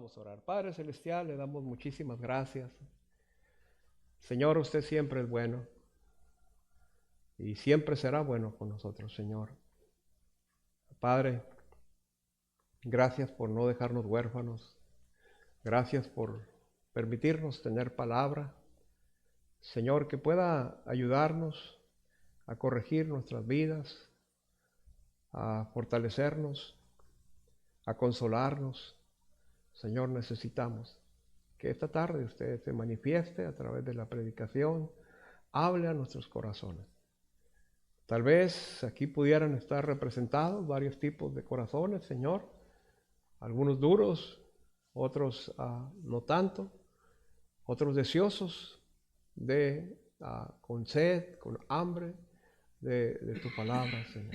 Vamos a orar. Padre Celestial, le damos muchísimas gracias. Señor, usted siempre es bueno y siempre será bueno con nosotros, Señor. Padre, gracias por no dejarnos huérfanos. Gracias por permitirnos tener palabra. Señor, que pueda ayudarnos a corregir nuestras vidas, a fortalecernos, a consolarnos. Señor, necesitamos que esta tarde usted se manifieste a través de la predicación, hable a nuestros corazones. Tal vez aquí pudieran estar representados varios tipos de corazones, Señor, algunos duros, otros no tanto, otros deseosos con sed, con hambre de tu palabra, Señor.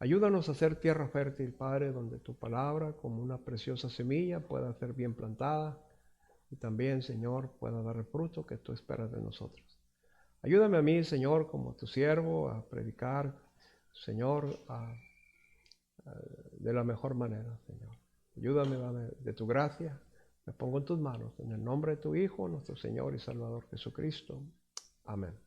Ayúdanos a hacer tierra fértil, Padre, donde tu palabra, como una preciosa semilla, pueda ser bien plantada y también, Señor, pueda dar el fruto que tú esperas de nosotros. Ayúdame a mí, Señor, como tu siervo, a predicar, Señor, de la mejor manera, Señor. Ayúdame, dame de tu gracia. Me pongo en tus manos, en el nombre de tu Hijo, nuestro Señor y Salvador Jesucristo. Amén.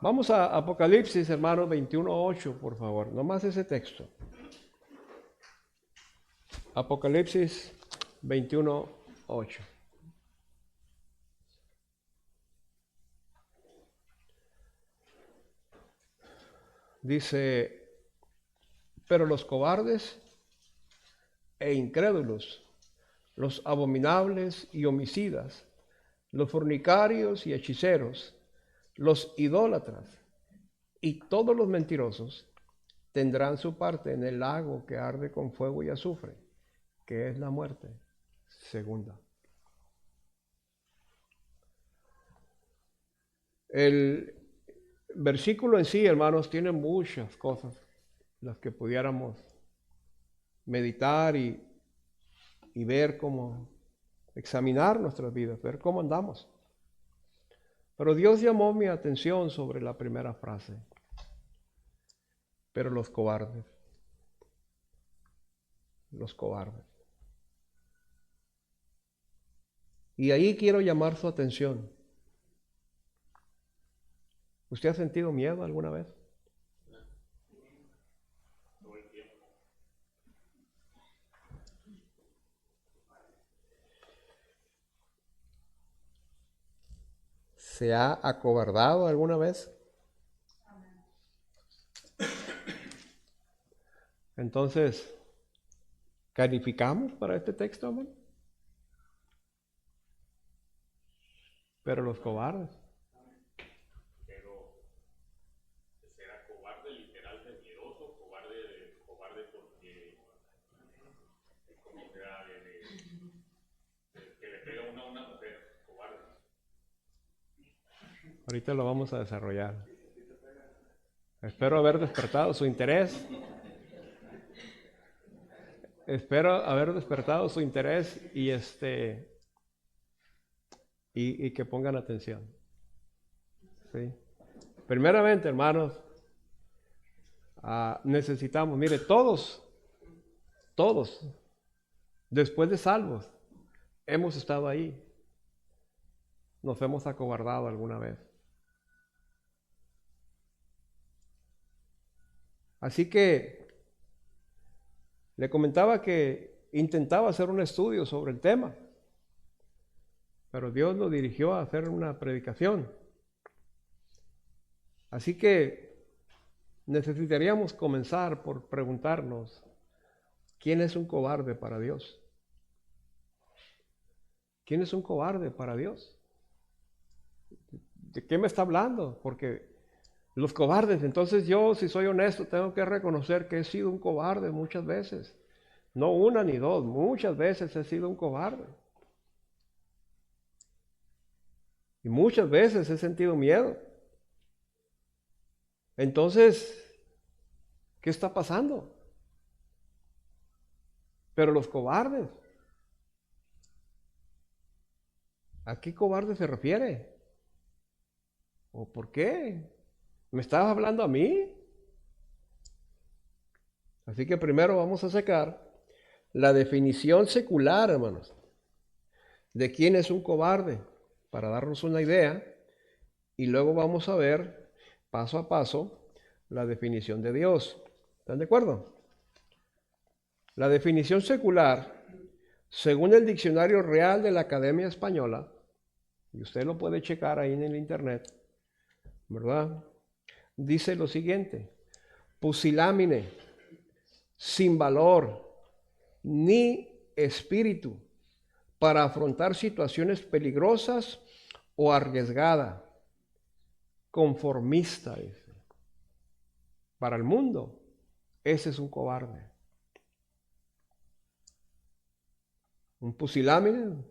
Vamos a Apocalipsis, hermanos, 21:8, por favor. Nomás ese texto. Apocalipsis 21:8. Dice, pero los cobardes e incrédulos, los abominables y homicidas, los fornicarios y hechiceros, los idólatras y todos los mentirosos tendrán su parte en el lago que arde con fuego y azufre, que es la muerte segunda. El versículo en sí, hermanos, tiene muchas cosas las que pudiéramos meditar y ver cómo examinar nuestras vidas, ver cómo andamos. Pero Dios llamó mi atención sobre la primera frase. Pero los cobardes. Los cobardes. Y ahí quiero llamar su atención. ¿Usted ha sentido miedo alguna vez? ¿Se ha acobardado alguna vez? Entonces, ¿calificamos para este texto, hermano? Pero los cobardes. Pero será cobarde literal de miedoso, cobarde porque como sea que le pega a una mujer, cobarde. Ahorita lo vamos a desarrollar. Espero haber despertado su interés. Espero haber despertado su interés y que pongan atención. ¿Sí? Primeramente, hermanos, necesitamos, mire, todos, después de salvos, hemos estado ahí. Nos hemos acobardado alguna vez. Así que le comentaba que intentaba hacer un estudio sobre el tema, pero Dios lo dirigió a hacer una predicación. Así que necesitaríamos comenzar por preguntarnos, ¿quién es un cobarde para Dios? ¿Quién es un cobarde para Dios? ¿De qué me está hablando? Porque los cobardes, entonces yo, si soy honesto, tengo que reconocer que he sido un cobarde muchas veces. No una ni dos, muchas veces he sido un cobarde. Y muchas veces he sentido miedo. Entonces, ¿qué está pasando? Pero los cobardes, ¿a qué cobarde se refiere? ¿O por qué? ¿Me estabas hablando a mí? Así que primero vamos a sacar la definición secular, hermanos, de quién es un cobarde, para darnos una idea, y luego vamos a ver paso a paso la definición de Dios. ¿Están de acuerdo? La definición secular, según el Diccionario Real de la Academia Española, y usted lo puede checar ahí en el internet, ¿verdad? Dice lo siguiente: pusilánime, sin valor ni espíritu para afrontar situaciones peligrosas o arriesgadas, conformista, dice. Para el mundo, ese es un cobarde. Un pusilánime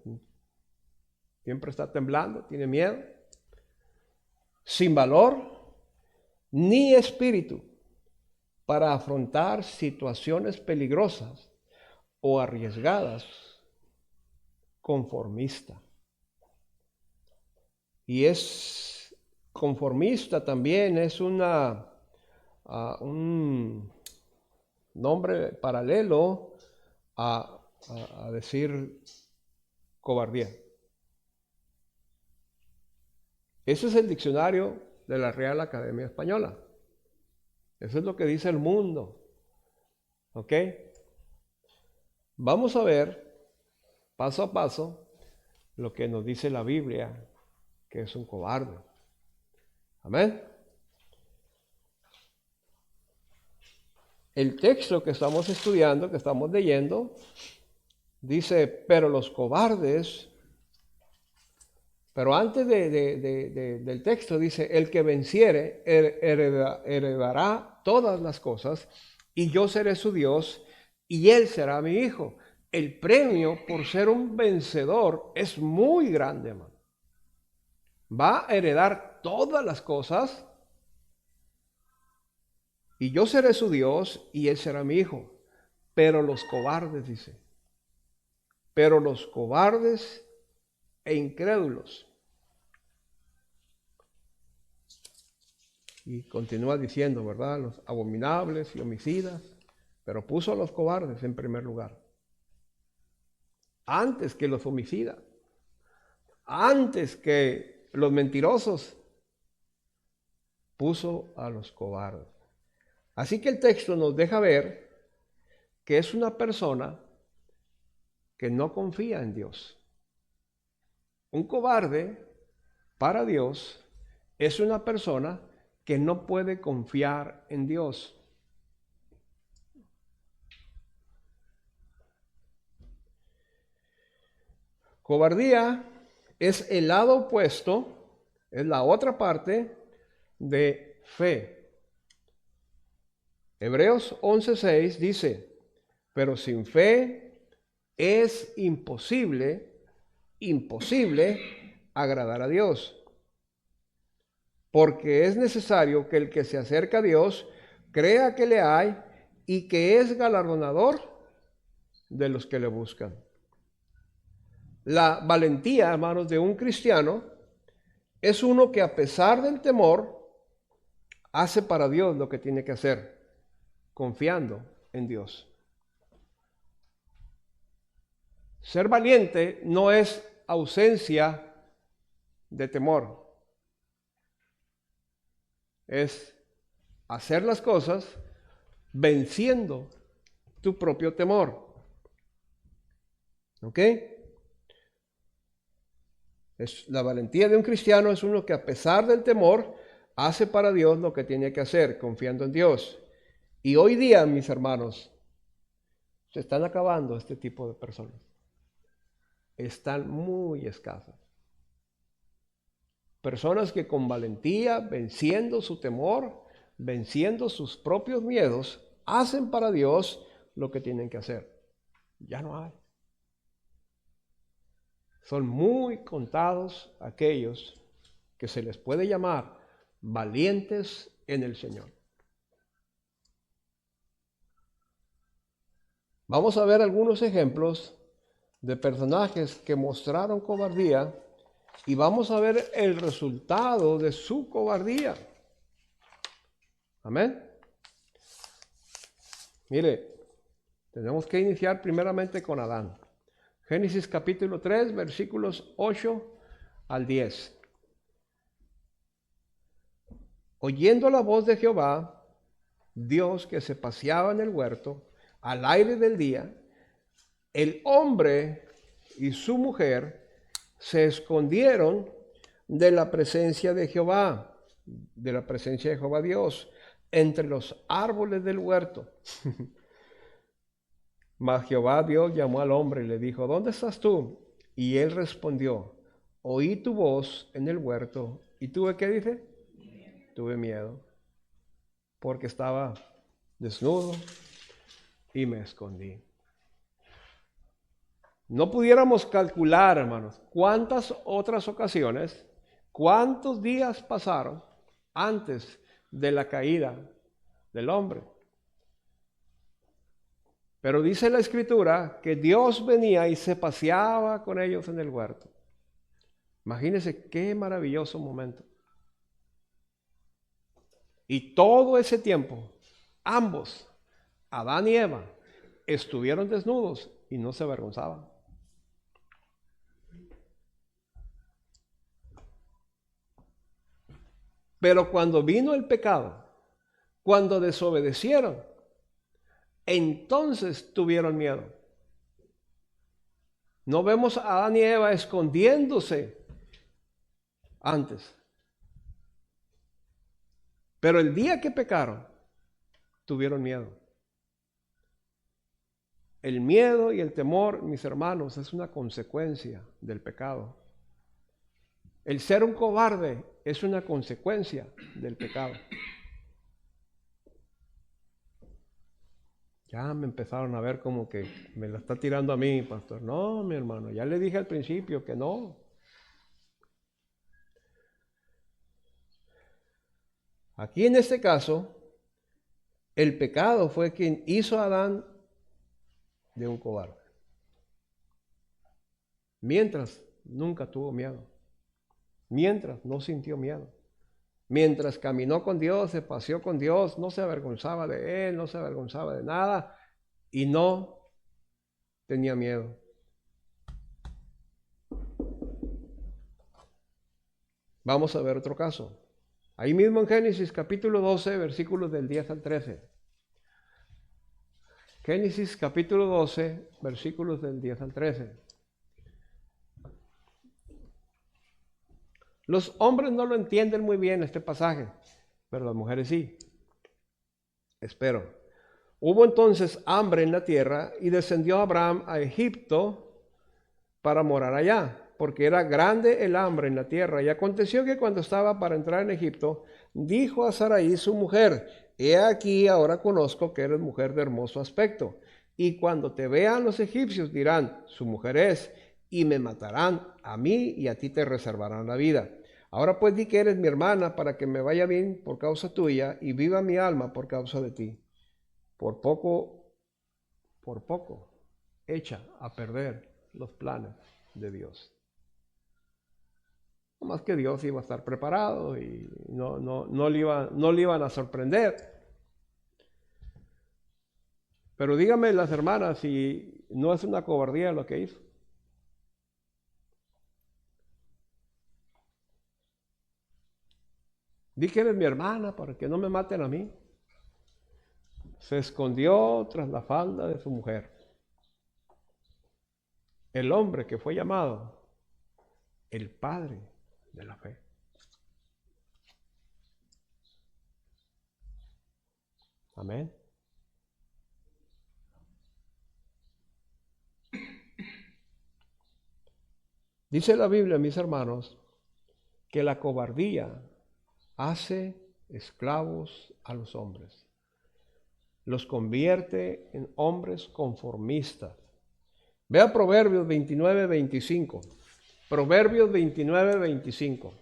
siempre está temblando, tiene miedo, sin valor ni espíritu para afrontar situaciones peligrosas o arriesgadas, conformista. Y es conformista también, es un nombre paralelo a decir cobardía. Ese es el diccionario de la Real Academia Española. Eso es lo que dice el mundo. ¿Ok? Vamos a ver paso a paso lo que nos dice la Biblia, que es un cobarde. Amén. El texto que estamos estudiando, que estamos leyendo, dice, pero los cobardes, pero antes del texto dice, el que venciere heredará todas las cosas, y yo seré su Dios, y él será mi hijo. El premio por ser un vencedor es muy grande, hermano. Va a heredar todas las cosas, y yo seré su Dios, y él será mi hijo. Pero los cobardes, dice, pero los cobardes e incrédulos. Y continúa diciendo, ¿verdad? Los abominables y homicidas, pero puso a los cobardes en primer lugar. Antes que los homicidas, antes que los mentirosos, puso a los cobardes. Así que el texto nos deja ver que es una persona que no confía en Dios. Un cobarde para Dios es una persona que no puede confiar en Dios. Cobardía es el lado opuesto, es la otra parte de fe. Hebreos 11:6 dice, pero sin fe es imposible agradar a Dios. Porque es necesario que el que se acerca a Dios crea que le hay y que es galardonador de los que le buscan. La valentía, hermanos, de un cristiano es uno que a pesar del temor hace para Dios lo que tiene que hacer, confiando en Dios. Ser valiente no es ausencia de temor. Es hacer las cosas venciendo tu propio temor. ¿Ok? La valentía de un cristiano es uno que a pesar del temor hace para Dios lo que tiene que hacer, confiando en Dios. Y hoy día, mis hermanos, se están acabando este tipo de personas. Están muy escasas. Personas que con valentía, venciendo su temor, venciendo sus propios miedos, hacen para Dios lo que tienen que hacer. Ya no hay. Son muy contados aquellos que se les puede llamar valientes en el Señor. Vamos a ver algunos ejemplos de personajes que mostraron cobardía y vamos a ver el resultado de su cobardía. Amén. Mire, Tenemos que iniciar primeramente con Adán. Génesis capítulo 3, versículos 8 al 10. Oyendo la voz de Jehová, Dios que se paseaba en el huerto, al aire del día, el hombre y su mujer se escondieron de la presencia de Jehová, Dios, entre los árboles del huerto. Mas Jehová Dios llamó al hombre y le dijo, ¿dónde estás tú? Y él respondió, oí tu voz en el huerto. ¿Y tuve qué dice? Tuve miedo, porque estaba desnudo y me escondí. No pudiéramos calcular, hermanos, cuántas otras ocasiones, cuántos días pasaron antes de la caída del hombre. Pero dice la Escritura que Dios venía y se paseaba con ellos en el huerto. Imagínense qué maravilloso momento. Y todo ese tiempo, ambos, Adán y Eva, estuvieron desnudos y no se avergonzaban. Pero cuando vino el pecado, cuando desobedecieron, entonces tuvieron miedo. No vemos a Adán y Eva escondiéndose antes. Pero el día que pecaron, tuvieron miedo. El miedo y el temor, mis hermanos, es una consecuencia del pecado. El ser un cobarde es una consecuencia del pecado. Ya me empezaron a ver como que me la está tirando a mí, pastor. No, mi hermano, ya le dije al principio que no. Aquí en este caso, el pecado fue quien hizo a Adán de un cobarde. Mientras nunca tuvo miedo. Mientras no sintió miedo. Mientras caminó con Dios, se paseó con Dios, no se avergonzaba de Él, no se avergonzaba de nada y no tenía miedo. Vamos a ver otro caso. Ahí mismo en Génesis capítulo 12, versículos del 10 al 13. Génesis capítulo 12, versículos del 10 al 13. Los hombres no lo entienden muy bien este pasaje, pero las mujeres sí. Espero. Hubo entonces hambre en la tierra y descendió Abraham a Egipto para morar allá, porque era grande el hambre en la tierra. Y aconteció que cuando estaba para entrar en Egipto, dijo a Sarai su mujer, he aquí ahora conozco que eres mujer de hermoso aspecto. Y cuando te vean los egipcios dirán, su mujer es, y me matarán a mí y a ti te reservarán la vida. Ahora pues di que eres mi hermana para que me vaya bien por causa tuya y viva mi alma por causa de ti. Por poco, echa a perder los planes de Dios. No más que Dios iba a estar preparado y no le iban a sorprender. Pero díganme las hermanas si no es una cobardía lo que hizo. Di que eres mi hermana para que no me maten a mí. Se escondió tras la falda de su mujer. El hombre que fue llamado el padre de la fe. Amén. Dice la Biblia, mis hermanos, que la cobardía hace esclavos a los hombres. Los convierte en hombres conformistas. Vea Proverbios 29, 25. Proverbios 29, 25.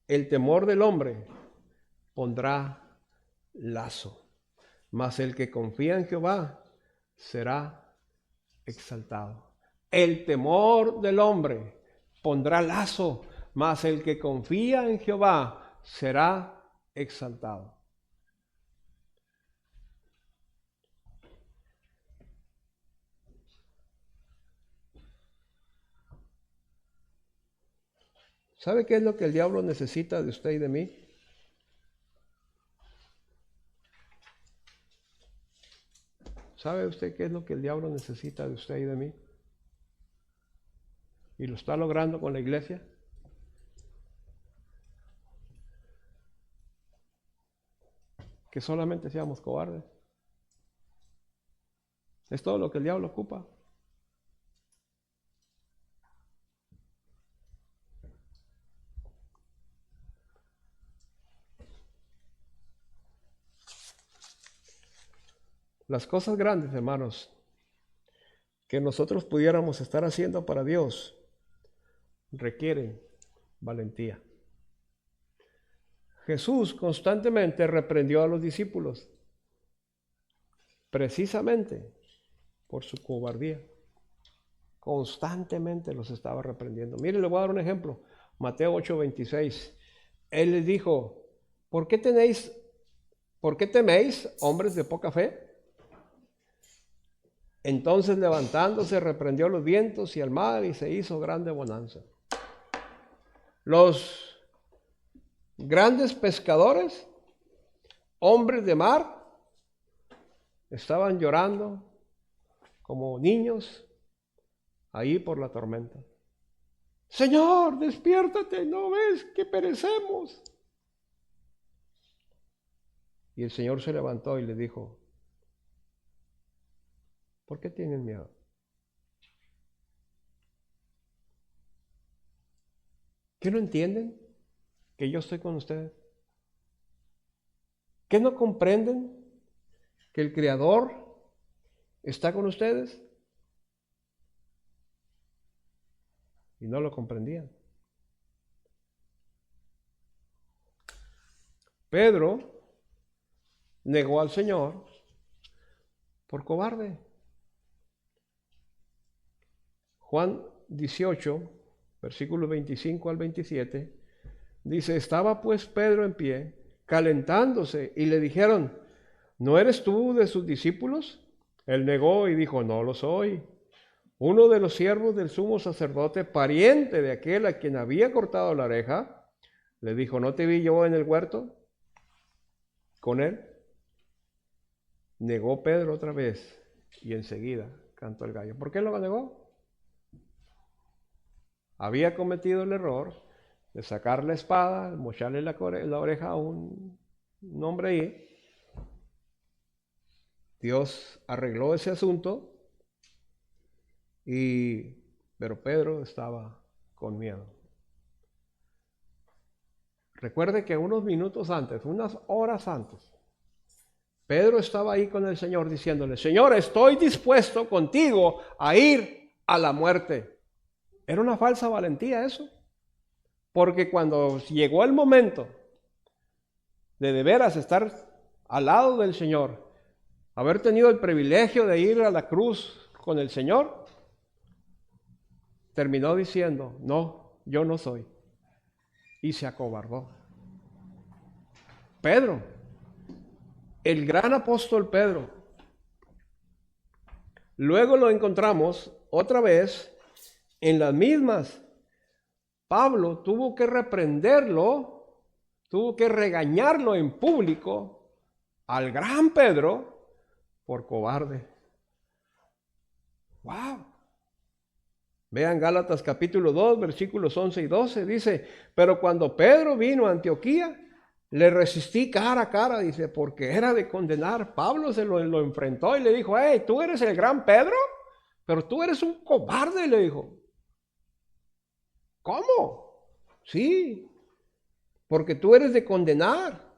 El temor del hombre pondrá lazo, mas el que confía en Jehová será exaltado. El temor del hombre pondrá lazo, mas el que confía en Jehová será exaltado. ¿Sabe qué es lo que el diablo necesita de usted y de mí? ¿Sabe usted qué es lo que el diablo necesita de usted y de mí? ¿Y lo está logrando con la iglesia? Que solamente seamos cobardes. Es todo lo que el diablo ocupa. Las cosas grandes, hermanos, que nosotros pudiéramos estar haciendo para Dios, requieren valentía. Jesús constantemente reprendió a los discípulos, precisamente por su cobardía. Constantemente los estaba reprendiendo. Mire, le voy a dar un ejemplo. Mateo 8:26. Él les dijo, ¿por qué teméis, hombres de poca fe? Entonces levantándose reprendió los vientos y el mar y se hizo grande bonanza. Los grandes pescadores, hombres de mar, estaban llorando como niños ahí por la tormenta. Señor, despiértate, ¿no ves que perecemos? Y el Señor se levantó y le dijo, ¿por qué tienen miedo? ¿Qué no entienden que yo estoy con ustedes? ¿Qué no comprenden que el Creador está con ustedes? Y no lo comprendían. Pedro negó al Señor por cobarde. Juan 18, versículos 25 al 27, dice, estaba pues Pedro en pie, calentándose, y le dijeron, ¿no eres tú de sus discípulos? Él negó y dijo, no lo soy. Uno de los siervos del sumo sacerdote, pariente de aquel a quien había cortado la oreja, le dijo, ¿no te vi yo en el huerto con él? Negó Pedro otra vez y enseguida cantó el gallo. ¿Por qué lo negó? Había cometido el error de sacar la espada, mocharle la oreja a un hombre ahí. Dios arregló ese asunto, pero Pedro estaba con miedo. Recuerde que unos minutos antes, unas horas antes, Pedro estaba ahí con el Señor diciéndole, Señor, estoy dispuesto contigo a ir a la muerte. Era una falsa valentía eso, porque cuando llegó el momento de veras estar al lado del Señor, haber tenido el privilegio de ir a la cruz con el Señor, terminó diciendo, no, yo no soy. Y se acobardó. Pedro, el gran apóstol Pedro. Luego lo encontramos otra vez en las mismas. Pablo tuvo que reprenderlo, tuvo que regañarlo en público al gran Pedro por cobarde. ¡Wow! Vean Gálatas capítulo 2, versículos 11 y 12, dice, pero cuando Pedro vino a Antioquía, le resistí cara a cara, dice, porque era de condenar. Pablo se lo enfrentó y le dijo, hey, ¿tú eres el gran Pedro? Pero tú eres un cobarde, le dijo. ¿Cómo? Sí, porque tú eres de condenar.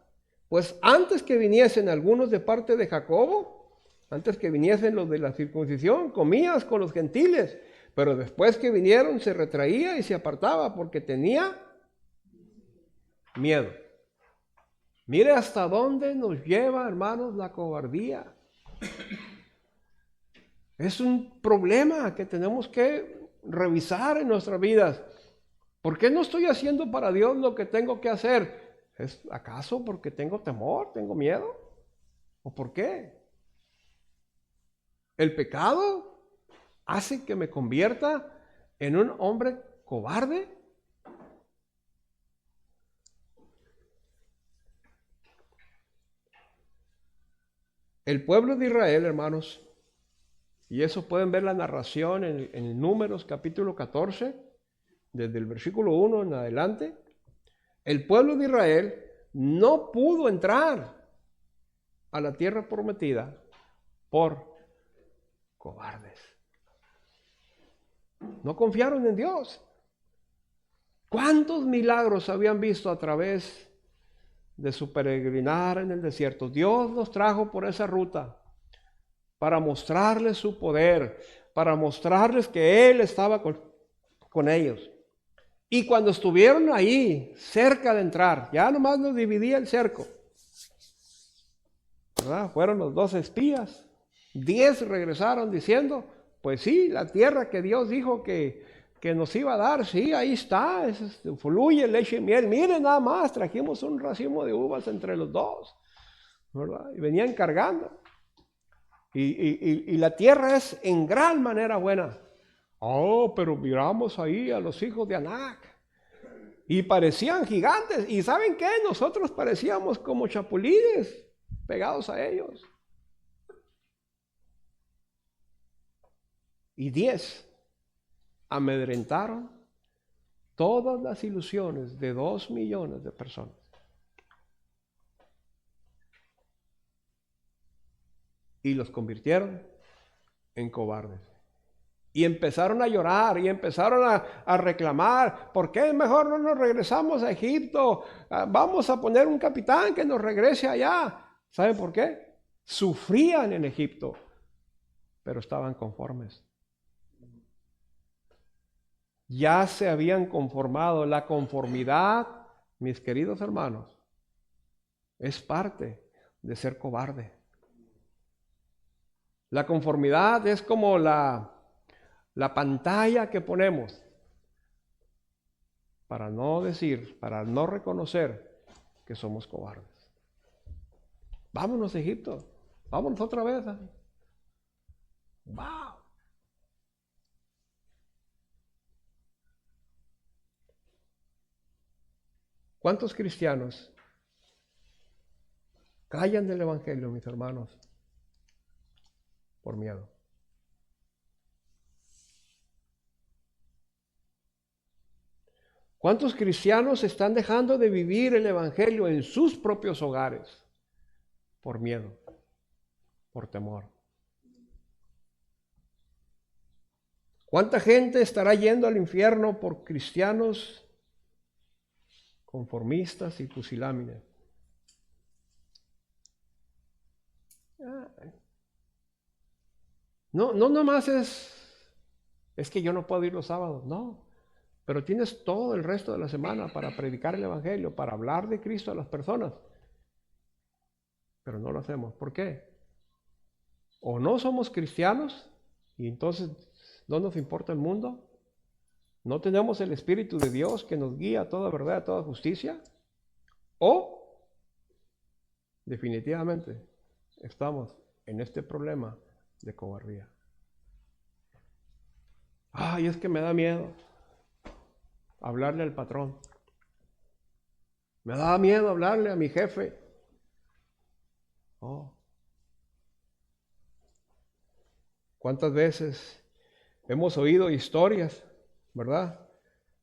Pues antes que viniesen algunos de parte de Jacobo, antes que viniesen los de la circuncisión, comías con los gentiles, pero después que vinieron se retraía y se apartaba porque tenía miedo. Mire hasta dónde nos lleva, hermanos, la cobardía. Es un problema que tenemos que revisar en nuestras vidas. ¿Por qué no estoy haciendo para Dios lo que tengo que hacer? ¿Es acaso porque tengo temor, tengo miedo? ¿O por qué? ¿El pecado hace que me convierta en un hombre cobarde? El pueblo de Israel, hermanos, y eso pueden ver la narración en Números capítulo 14, desde el versículo 1 en adelante. El pueblo de Israel no pudo entrar a la tierra prometida por cobardes. No confiaron en Dios. ¿Cuántos milagros habían visto a través de su peregrinar en el desierto? Dios los trajo por esa ruta para mostrarles su poder, para mostrarles que Él estaba con ellos. Y cuando estuvieron ahí, cerca de entrar, ya nomás nos dividía el cerco, ¿verdad? Fueron los 12 espías, 10 regresaron diciendo, pues sí, la tierra que Dios dijo que nos iba a dar, sí, ahí está, fluye leche y miel, miren nada más, trajimos un racimo de uvas entre los dos, ¿verdad? Y venían cargando. Y la tierra es en gran manera buena. Oh, pero miramos ahí a los hijos de Anac y parecían gigantes. ¿Y saben qué? Nosotros parecíamos como chapulines pegados a ellos. Y 10 amedrentaron todas las ilusiones de 2 millones de personas. Y los convirtieron en cobardes. Y empezaron a llorar y empezaron a reclamar, ¿por qué mejor no nos regresamos a Egipto? Vamos a poner un capitán que nos regrese allá. ¿Saben por qué? Sufrían en Egipto, pero estaban conformes. Ya se habían conformado. La conformidad, mis queridos hermanos, es parte de ser cobarde. La conformidad es como la pantalla que ponemos para no decir, para no reconocer que somos cobardes. Vámonos a Egipto, vámonos otra vez. ¡Wow! ¿Cuántos cristianos callan del Evangelio, mis hermanos, por miedo? ¿Cuántos cristianos están dejando de vivir el Evangelio en sus propios hogares por miedo, por temor? ¿Cuánta gente estará yendo al infierno por cristianos conformistas y pusilánimes? No nomás es que yo no puedo ir los sábados, no. Pero tienes todo el resto de la semana para predicar el Evangelio, para hablar de Cristo a las personas. Pero no lo hacemos. ¿Por qué? O no somos cristianos y entonces no nos importa el mundo. No tenemos el Espíritu de Dios que nos guía a toda verdad, a toda justicia. O definitivamente estamos en este problema de cobardía. Ay, es que me da miedo hablarle al patrón. Me da miedo hablarle a mi jefe. Oh. ¿Cuántas veces hemos oído historias, verdad?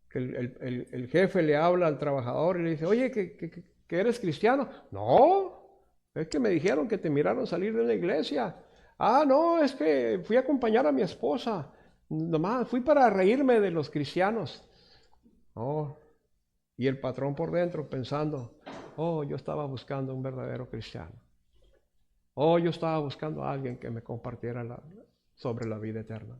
Que el jefe le habla al trabajador y le dice, oye, ¿que eres cristiano? No, es que me dijeron que te miraron salir de una iglesia. Ah, no, es que fui a acompañar a mi esposa. Nomás fui para reírme de los cristianos. Oh, y el patrón por dentro pensando, oh, yo estaba buscando un verdadero cristiano. Oh, yo estaba buscando a alguien que me compartiera sobre la vida eterna.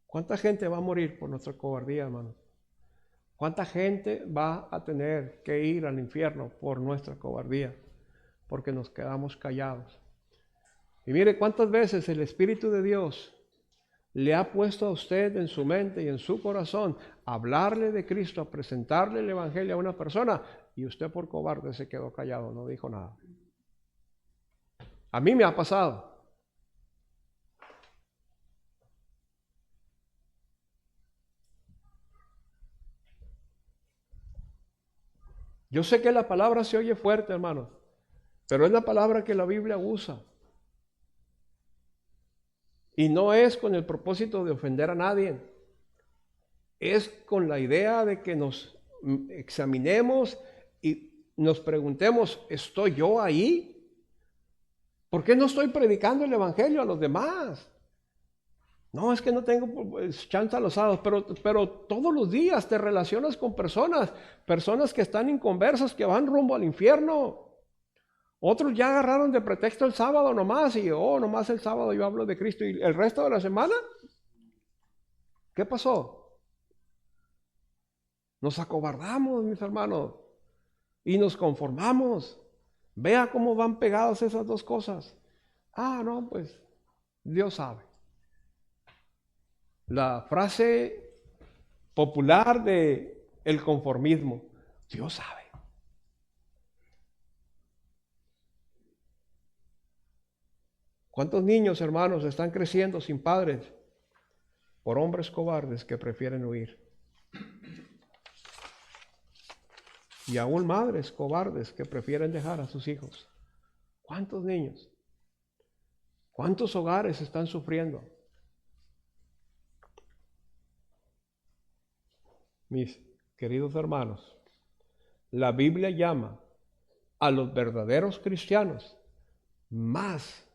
¿Cuánta gente va a morir por nuestra cobardía, hermanos? ¿Cuánta gente va a tener que ir al infierno por nuestra cobardía? Porque nos quedamos callados. Y mire cuántas veces el Espíritu de Dios le ha puesto a usted en su mente y en su corazón hablarle de Cristo, a presentarle el Evangelio a una persona y usted por cobarde se quedó callado, no dijo nada. A mí me ha pasado. Yo sé que la palabra se oye fuerte, hermanos, pero es la palabra que la Biblia usa. Y no es con el propósito de ofender a nadie. Es con la idea de que nos examinemos y nos preguntemos, ¿estoy yo ahí? ¿Por qué no estoy predicando el evangelio a los demás? No, es que no tengo chance a los sábados, pero todos los días te relacionas con personas que están inconversas, que van rumbo al infierno. Otros ya agarraron de pretexto el sábado nomás y nomás el sábado yo hablo de Cristo y el resto de la semana. ¿Qué pasó? Nos acobardamos, mis hermanos, y nos conformamos. Vea cómo van pegadas esas dos cosas. No, pues Dios sabe. La frase popular de el conformismo, Dios sabe. ¿Cuántos niños, hermanos, están creciendo sin padres por hombres cobardes que prefieren huir? Y aún madres cobardes que prefieren dejar a sus hijos. ¿Cuántos niños? ¿Cuántos hogares están sufriendo? Mis queridos hermanos, la Biblia llama a los verdaderos cristianos más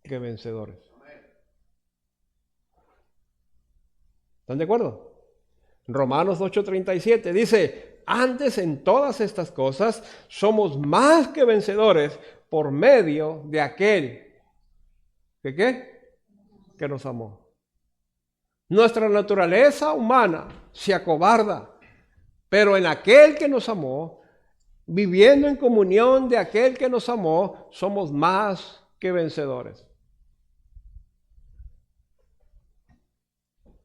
que vencedores. ¿Están de acuerdo? Romanos 8:37 dice, antes en todas estas cosas somos más que vencedores por medio de aquel que ¿qué? Que nos amó. Nuestra naturaleza humana se acobarda, pero en aquel que nos amó, viviendo en comunión de aquel que nos amó, somos más que vencedores.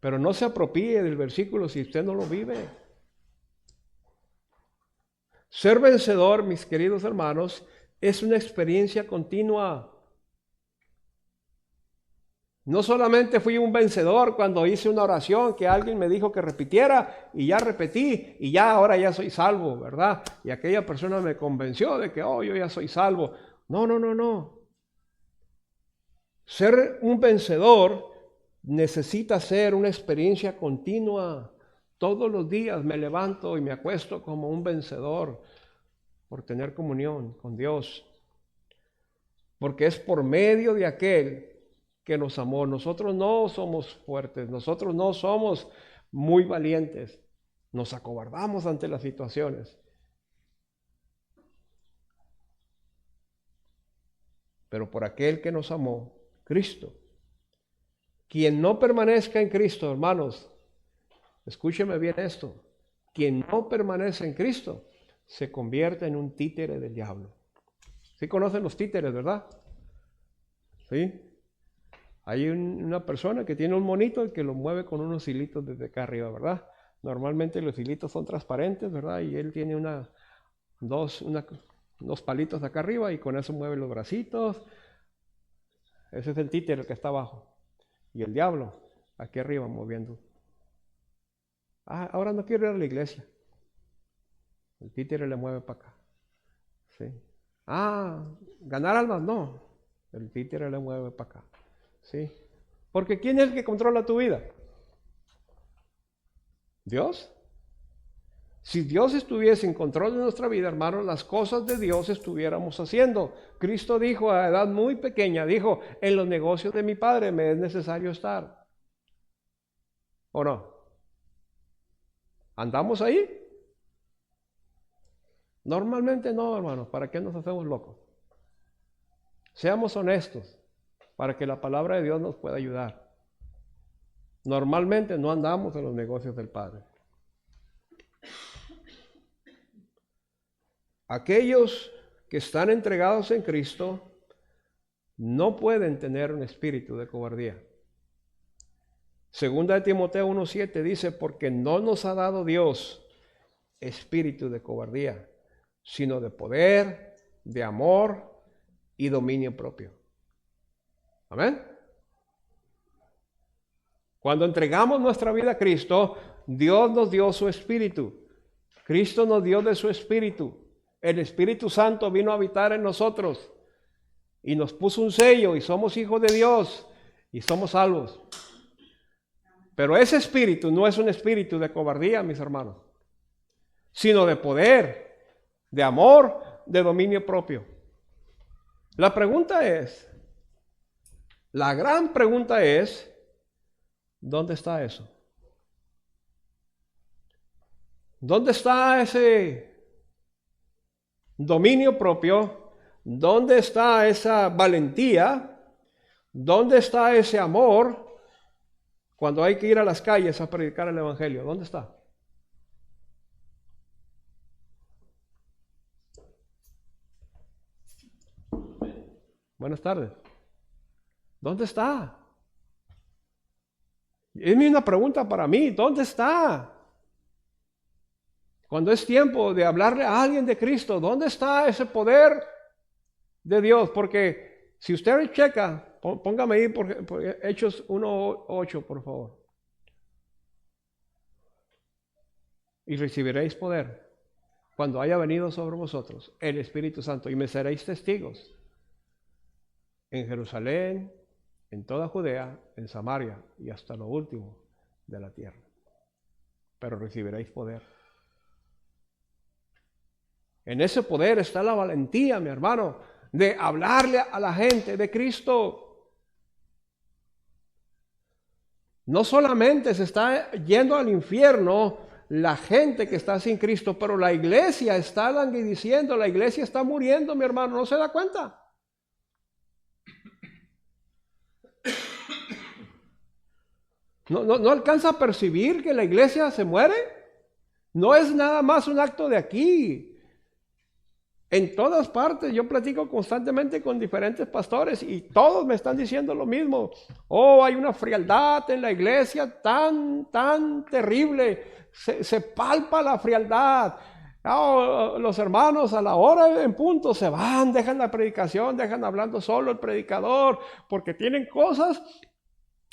Pero no se apropie del versículo si usted no lo vive. Ser vencedor, mis queridos hermanos, es una experiencia continua. No solamente fui un vencedor cuando hice una oración que alguien me dijo que repitiera y ya repetí y ya ahora ya soy salvo, ¿verdad? Y aquella persona me convenció de que, yo ya soy salvo. No. Ser un vencedor necesita ser una experiencia continua. Todos los días me levanto y me acuesto como un vencedor por tener comunión con Dios. Porque es por medio de aquel que nos amó. Nosotros no somos fuertes, nosotros no somos muy valientes. Nos acobardamos ante las situaciones. Pero por aquel que nos amó, Cristo. Quien no permanezca en Cristo, hermanos, escúcheme bien esto. Quien no permanece en Cristo se convierte en un títere del diablo. ¿Sí conocen los títeres, verdad? ¿Sí? Hay una persona que tiene un monito que lo mueve con unos hilitos desde acá arriba, ¿verdad? Normalmente los hilitos son transparentes, ¿verdad? Y él tiene unos palitos acá arriba y con eso mueve los bracitos. Ese es el títere que está abajo. Y el diablo aquí arriba moviendo. Ahora no quiero ir a la iglesia. El títere le mueve para acá. ¿Sí? Ganar almas, no. El títere le mueve para acá. ¿Sí? Porque ¿quién es el que controla tu vida? ¿Dios? Si Dios estuviese en control de nuestra vida, hermanos, las cosas de Dios estuviéramos haciendo. Cristo dijo a edad muy pequeña, dijo, en los negocios de mi Padre me es necesario estar. ¿O no? ¿Andamos ahí? Normalmente no, hermanos. ¿Para qué nos hacemos locos? Seamos honestos para que la palabra de Dios nos pueda ayudar. Normalmente no andamos en los negocios del Padre. Aquellos que están entregados en Cristo no pueden tener un espíritu de cobardía. Segunda de Timoteo 1:7 dice, porque no nos ha dado Dios espíritu de cobardía, sino de poder, de amor y dominio propio. Amén. Cuando entregamos nuestra vida a Cristo, Dios nos dio su espíritu. Cristo nos dio de su espíritu. el Espíritu Santo vino a habitar en nosotros y nos puso un sello y somos hijos de Dios y somos salvos. Pero ese espíritu no es un espíritu de cobardía, mis hermanos, sino de poder, de amor, de dominio propio. La gran pregunta es, ¿dónde está eso? ¿Dónde está ese dominio propio? ¿Dónde está esa valentía? ¿Dónde está ese amor cuando hay que ir a las calles a predicar el evangelio? ¿Dónde está? Buenas tardes. ¿Dónde está? Es una pregunta para mí. ¿Dónde está? Cuando es tiempo de hablarle a alguien de Cristo, ¿dónde está ese poder de Dios? Porque si usted checa, póngame ahí por Hechos 1:8, por favor. Y recibiréis poder cuando haya venido sobre vosotros el Espíritu Santo y me seréis testigos en Jerusalén, en toda Judea, en Samaria y hasta lo último de la tierra. Pero recibiréis poder. En ese poder está la valentía, mi hermano, de hablarle a la gente de Cristo. No solamente se está yendo al infierno la gente que está sin Cristo, pero la iglesia está languideciendo, la iglesia está muriendo, mi hermano, ¿no se da cuenta? ¿No alcanza a percibir que la iglesia se muere? No es nada más un acto de aquí. En todas partes, yo platico constantemente con diferentes pastores y todos me están diciendo lo mismo. Oh, hay una frialdad en la iglesia tan terrible. Se palpa la frialdad. Oh, los hermanos a la hora en punto se van, dejan la predicación, dejan hablando solo el predicador, porque tienen cosas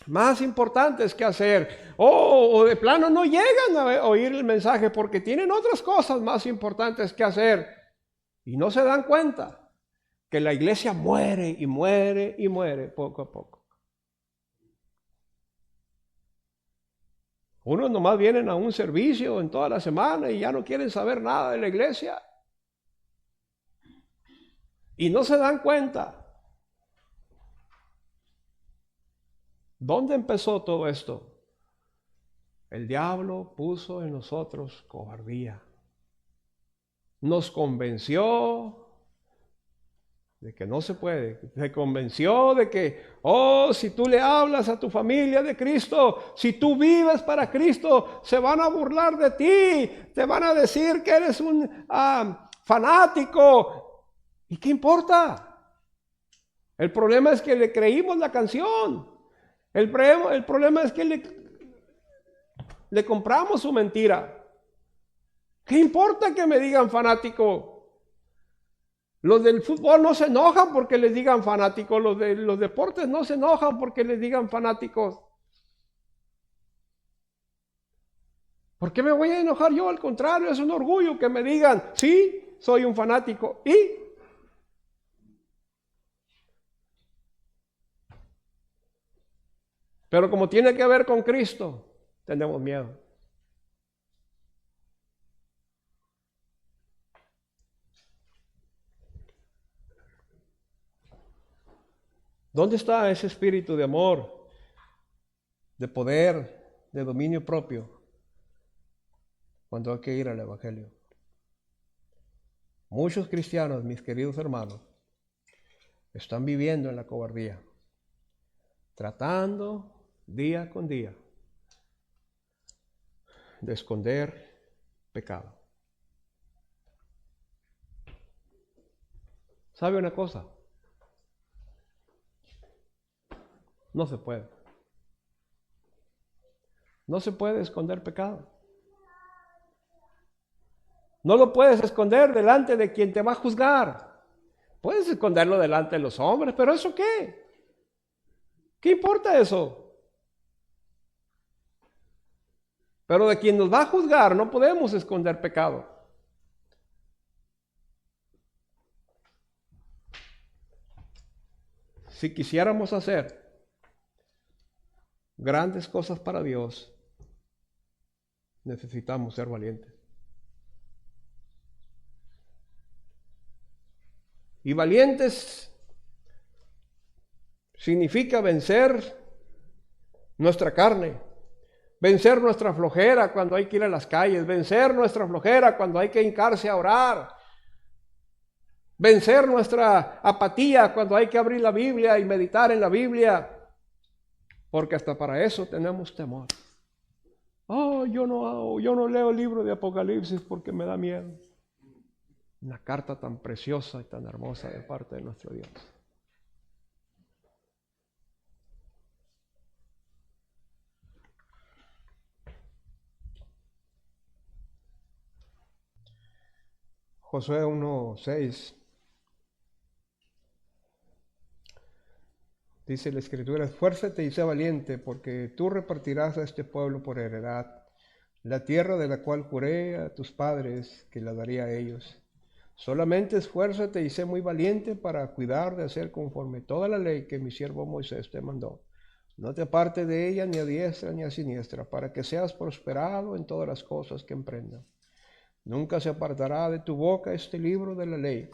más importantes que hacer. O de plano no llegan a oír el mensaje porque tienen otras cosas más importantes que hacer. Y no se dan cuenta que la iglesia muere y muere y muere poco a poco. Unos nomás vienen a un servicio en toda la semana y ya no quieren saber nada de la iglesia. Y no se dan cuenta. ¿Dónde empezó todo esto? El diablo puso en nosotros cobardía. Nos convenció de que no se puede. Se convenció de que, oh, si tú le hablas a tu familia de Cristo, si tú vives para Cristo, se van a burlar de ti, te van a decir que eres un fanático. ¿Y qué importa? El problema es que le creímos la canción. El problema es que le compramos su mentira. ¿Qué importa que me digan fanático? Los del fútbol no se enojan porque les digan fanáticos. Los de los deportes no se enojan porque les digan fanáticos. ¿Por qué me voy a enojar yo? Al contrario, es un orgullo que me digan, sí, soy un fanático. ¿Y? Pero como tiene que ver con Cristo, tenemos miedo. ¿Dónde está ese espíritu de amor, de poder, de dominio propio, cuando hay que ir al evangelio? Muchos cristianos, mis queridos hermanos, están viviendo en la cobardía, tratando día con día de esconder pecado. ¿Sabe una cosa? No se puede. No se puede esconder pecado. No lo puedes esconder delante de quien te va a juzgar. Puedes esconderlo delante de los hombres, pero ¿eso qué? ¿Qué importa eso? Pero de quien nos va a juzgar no podemos esconder pecado. si quisiéramos hacer grandes cosas para Dios, necesitamos ser valientes. Y valientes significa vencer nuestra carne, vencer nuestra flojera cuando hay que ir a las calles, vencer nuestra flojera cuando hay que hincarse a orar, vencer nuestra apatía cuando hay que abrir la Biblia y meditar en la Biblia, porque hasta para eso tenemos temor. Oh, yo no leo el libro de Apocalipsis porque me da miedo. Una carta tan preciosa y tan hermosa de parte de nuestro Dios. Josué 1:6 dice la Escritura: esfuérzate y sé valiente, porque tú repartirás a este pueblo por heredad la tierra de la cual juré a tus padres que la daría a ellos. Solamente esfuérzate y sé muy valiente para cuidar de hacer conforme toda la ley que mi siervo Moisés te mandó. No te apartes de ella ni a diestra ni a siniestra, para que seas prosperado en todas las cosas que emprendas. Nunca se apartará de tu boca este libro de la ley,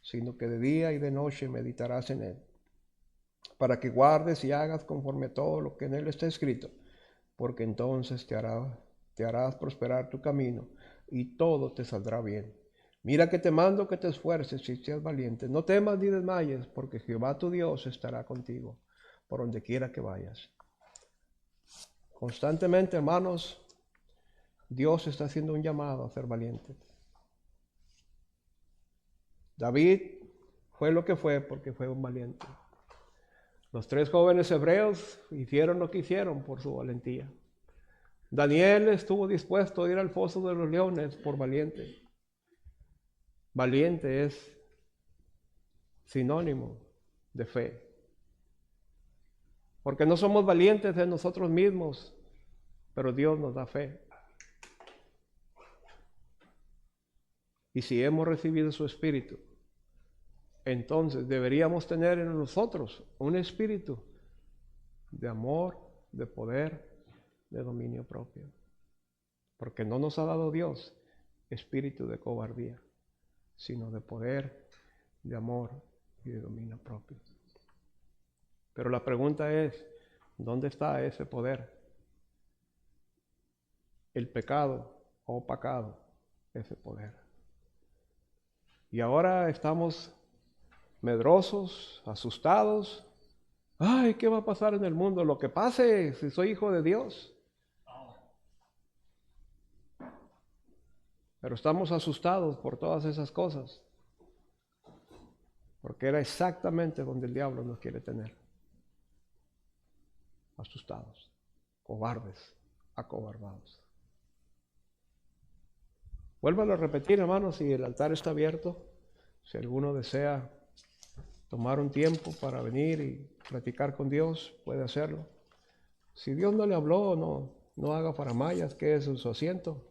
sino que de día y de noche meditarás en él, para que guardes y hagas conforme a todo lo que en él está escrito, porque entonces te harás prosperar tu camino y todo te saldrá bien. Mira que te mando que te esfuerces y seas valiente. No temas ni desmayes, porque Jehová tu Dios estará contigo por donde quiera que vayas. Constantemente, hermanos, Dios está haciendo un llamado a ser valientes. David fue lo que fue porque fue un valiente. Los 3 jóvenes hebreos hicieron lo que hicieron por su valentía. Daniel estuvo dispuesto a ir al foso de los leones por valiente. Valiente es sinónimo de fe. Porque no somos valientes de nosotros mismos, pero Dios nos da fe. Y si hemos recibido su Espíritu, entonces deberíamos tener en nosotros un espíritu de amor, de poder, de dominio propio. Porque no nos ha dado Dios espíritu de cobardía, sino de poder, de amor y de dominio propio. Pero la pregunta es, ¿dónde está ese poder? El pecado ha opacado ese poder. Y ahora estamos medrosos, asustados. Ay, ¿qué va a pasar en el mundo? Lo que pase si soy hijo de Dios. Pero estamos asustados por todas esas cosas, porque era exactamente donde el diablo nos quiere tener. Asustados, cobardes, acobardados. Vuélvalo a repetir, hermanos, si el altar está abierto, si alguno desea tomar un tiempo para venir y platicar con Dios, puede hacerlo. Si Dios no le habló, no haga faramayas, quédese en su asiento.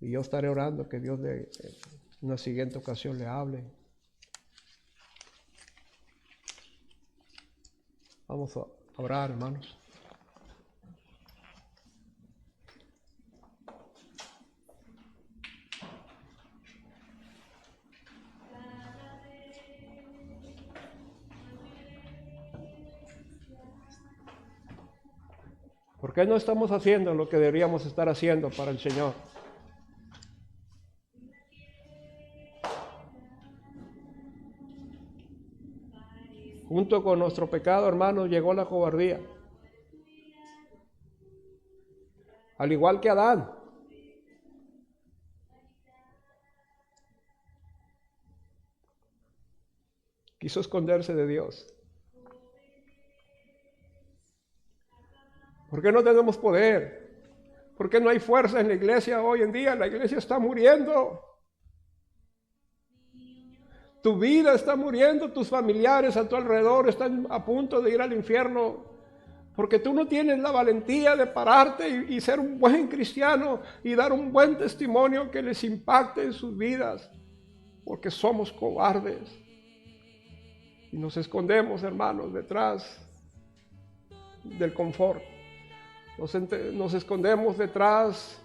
Y yo estaré orando que Dios en una siguiente ocasión le hable. Vamos a orar, hermanos. ¿Por qué no estamos haciendo lo que deberíamos estar haciendo para el Señor? Junto con nuestro pecado, hermanos, llegó la cobardía. Al igual que Adán. Quiso esconderse de Dios. ¿Por qué no tenemos poder? ¿Por qué no hay fuerza en la iglesia hoy en día? La iglesia está muriendo. Tu vida está muriendo, tus familiares a tu alrededor están a punto de ir al infierno, porque tú no tienes la valentía de pararte y ser un buen cristiano y dar un buen testimonio que les impacte en sus vidas, porque somos cobardes. Y nos escondemos, hermanos, detrás del confort. Nos escondemos detrás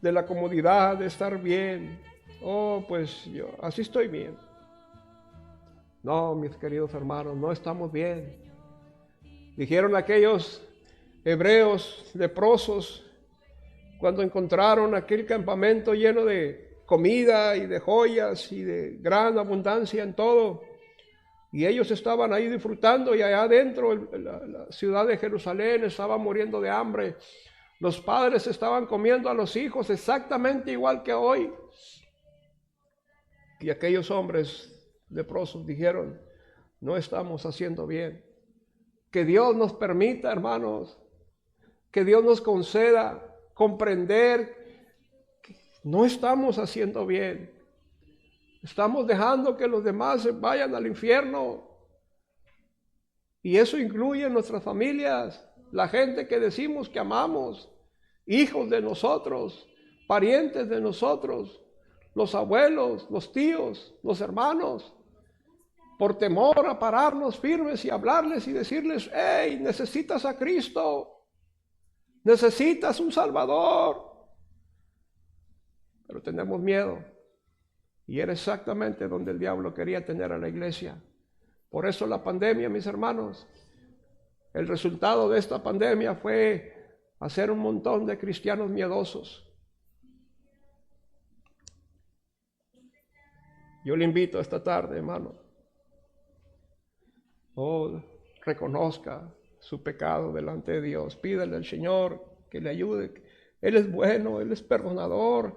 de la comodidad de estar bien. Oh, pues yo así estoy bien. No, mis queridos hermanos, no estamos bien. Dijeron aquellos hebreos leprosos cuando encontraron aquel campamento lleno de comida y de joyas y de gran abundancia en todo, y ellos estaban ahí disfrutando, y allá adentro la ciudad de Jerusalén estaba muriendo de hambre. Los padres estaban comiendo a los hijos exactamente igual que hoy. Y aquellos hombres leprosos dijeron: no estamos haciendo bien. Que Dios nos permita, hermanos, que Dios nos conceda comprender que no estamos haciendo bien. Estamos dejando que los demás se vayan al infierno. Y eso incluye nuestras familias, la gente que decimos que amamos, hijos de nosotros, parientes de nosotros, los abuelos, los tíos, los hermanos. Por temor a pararnos firmes y hablarles y decirles: hey, necesitas a Cristo, necesitas un Salvador. Pero tenemos miedo, y era exactamente donde el diablo quería tener a la iglesia. Por eso la pandemia, mis hermanos, el resultado de esta pandemia fue hacer un montón de cristianos miedosos. Yo le invito esta tarde, hermano, reconozca su pecado delante de Dios. Pídale al Señor que le ayude. Él es bueno, Él es perdonador.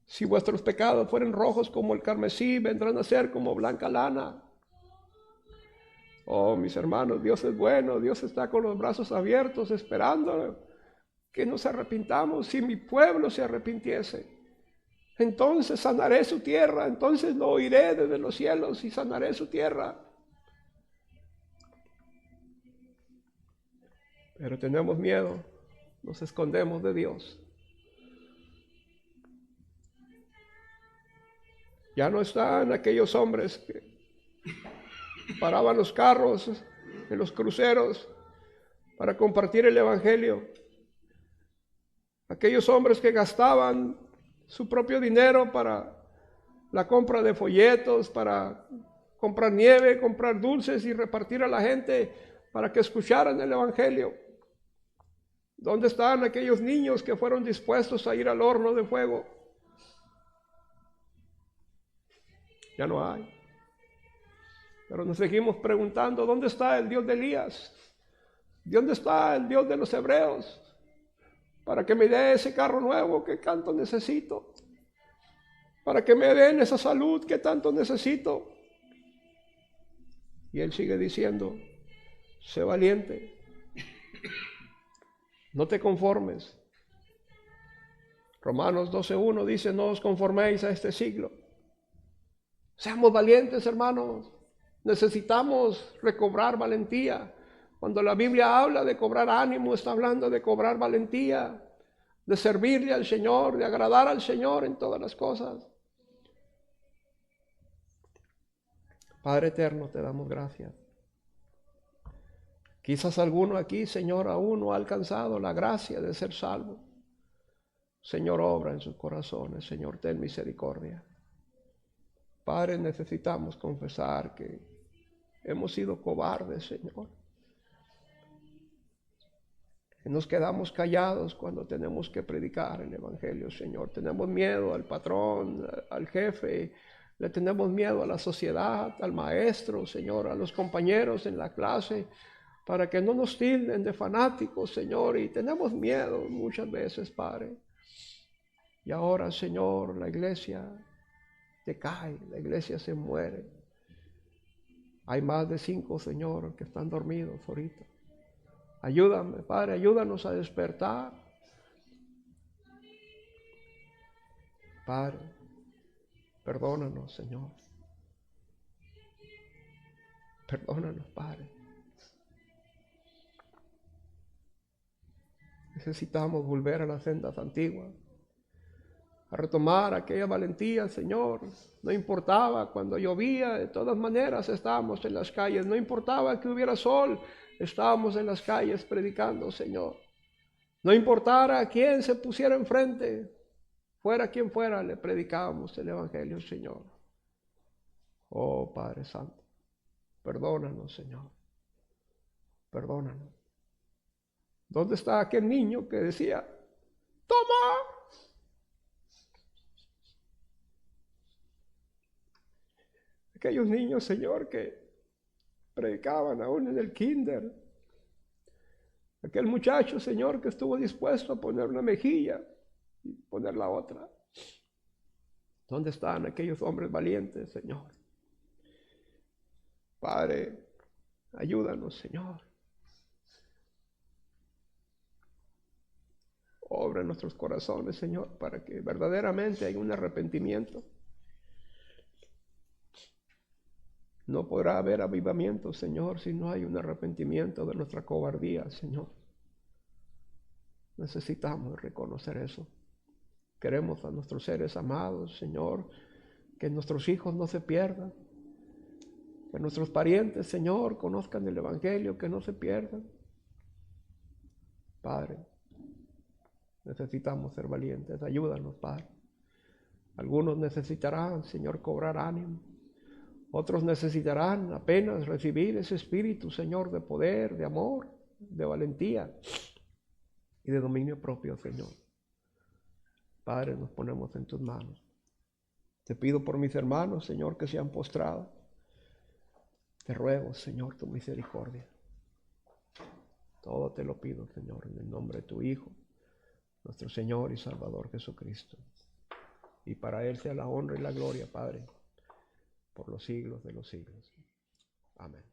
Si vuestros pecados fueren rojos como el carmesí, vendrán a ser como blanca lana. Oh, mis hermanos, Dios es bueno. Dios está con los brazos abiertos esperando que nos arrepintamos. Si mi pueblo se arrepintiese, entonces sanaré su tierra. Entonces lo oiré desde los cielos y sanaré su tierra. Pero tenemos miedo, nos escondemos de Dios. Ya no están aquellos hombres que paraban los carros en los cruceros para compartir el evangelio. Aquellos hombres que gastaban su propio dinero para la compra de folletos, para comprar nieve, comprar dulces y repartir a la gente para que escucharan el evangelio. ¿Dónde están aquellos niños que fueron dispuestos a ir al horno de fuego? Ya no hay. Pero nos seguimos preguntando: ¿dónde está el Dios de Elías? ¿Dónde está el Dios de los hebreos? Para que me dé ese carro nuevo que tanto necesito. Para que me den esa salud que tanto necesito. Y Él sigue diciendo: sé valiente. No te conformes. Romanos 12:1 dice: no os conforméis a este siglo. Seamos valientes, hermanos. Necesitamos recobrar valentía. Cuando la Biblia habla de cobrar ánimo, está hablando de cobrar valentía, de servirle al Señor, de agradar al Señor en todas las cosas. Padre eterno, te damos gracias. Quizás alguno aquí, Señor, aún no ha alcanzado la gracia de ser salvo. Señor, obra en sus corazones. Señor, ten misericordia. Padre, necesitamos confesar que hemos sido cobardes, Señor. Que nos quedamos callados cuando tenemos que predicar el evangelio, Señor. Tenemos miedo al patrón, al jefe. Le tenemos miedo a la sociedad, al maestro, Señor, a los compañeros en la clase, para que no nos tilden de fanáticos, Señor, y tenemos miedo muchas veces, Padre. Y ahora, Señor, la iglesia decae, la iglesia se muere. Hay más de 5, Señor, que están dormidos ahorita. Ayúdame, Padre, ayúdanos a despertar. Padre, perdónanos, Señor. Perdónanos, Padre. Necesitamos volver a las sendas antiguas. a retomar aquella valentía, Señor. No importaba cuando llovía, de todas maneras estábamos en las calles. No importaba que hubiera sol, estábamos en las calles predicando, Señor. No importara a quién se pusiera enfrente, fuera quien fuera, le predicábamos el Evangelio, Señor. Oh, Padre Santo, perdónanos, Señor. Perdónanos. ¿Dónde está aquel niño que decía, toma? Aquellos niños, Señor, que predicaban aún en el kinder. Aquel muchacho, Señor, que estuvo dispuesto a poner una mejilla y poner la otra. ¿Dónde están aquellos hombres valientes, Señor? Padre, ayúdanos, Señor. Obra en nuestros corazones, Señor, para que verdaderamente haya un arrepentimiento. No podrá haber avivamiento, Señor, si no hay un arrepentimiento de nuestra cobardía, Señor. Necesitamos reconocer eso. Queremos a nuestros seres amados, Señor, que nuestros hijos no se pierdan, que nuestros parientes, Señor, conozcan el Evangelio, que no se pierdan. Padre, necesitamos ser valientes. Ayúdanos, Padre. Algunos necesitarán, Señor, cobrar ánimo. Otros necesitarán apenas recibir ese espíritu, Señor, de poder, de amor, de valentía y de dominio propio, Señor. Padre, nos ponemos en tus manos. Te pido por mis hermanos, Señor, que se han postrado. Te ruego, Señor, tu misericordia. Todo te lo pido, Señor, en el nombre de tu Hijo, nuestro Señor y Salvador Jesucristo. Y para Él sea la honra y la gloria, Padre, por los siglos de los siglos. Amén.